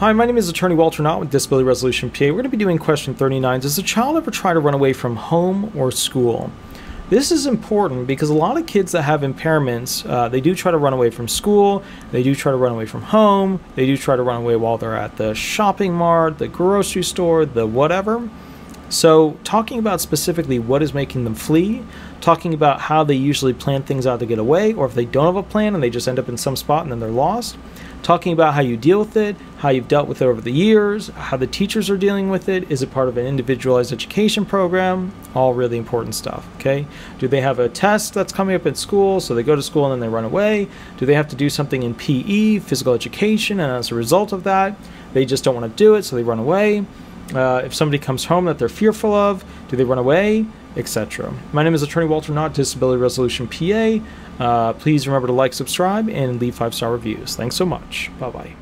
Hi, my name is Attorney Walter Knott with Disability Resolution PA. We're going to be doing question 39. Does a child ever try to run away from home or school? This is important because a lot of kids that have impairments, they do try to run away from school, they do try to run away from home, they do try to run away while they're at the shopping mart, the grocery store, the whatever. So talking about specifically what is making them flee, talking about how they usually plan things out to get away, or if they don't have a plan and they just end up in some spot and then they're lost, talking about how you deal with it, how you've dealt with it over the years, how the teachers are dealing with it, is it part of an individualized education program, all really important stuff, okay? Do they have a test that's coming up in school, so they go to school and then they run away? Do they have to do something in PE, physical education, and as a result of that, they just don't want to do it, so they run away? If somebody comes home that they're fearful of, do they run away, etc. My name is Attorney Walter Knott, Disability Resolution PA. Please remember to like, subscribe, and leave 5-star reviews. Thanks so much. Bye-bye.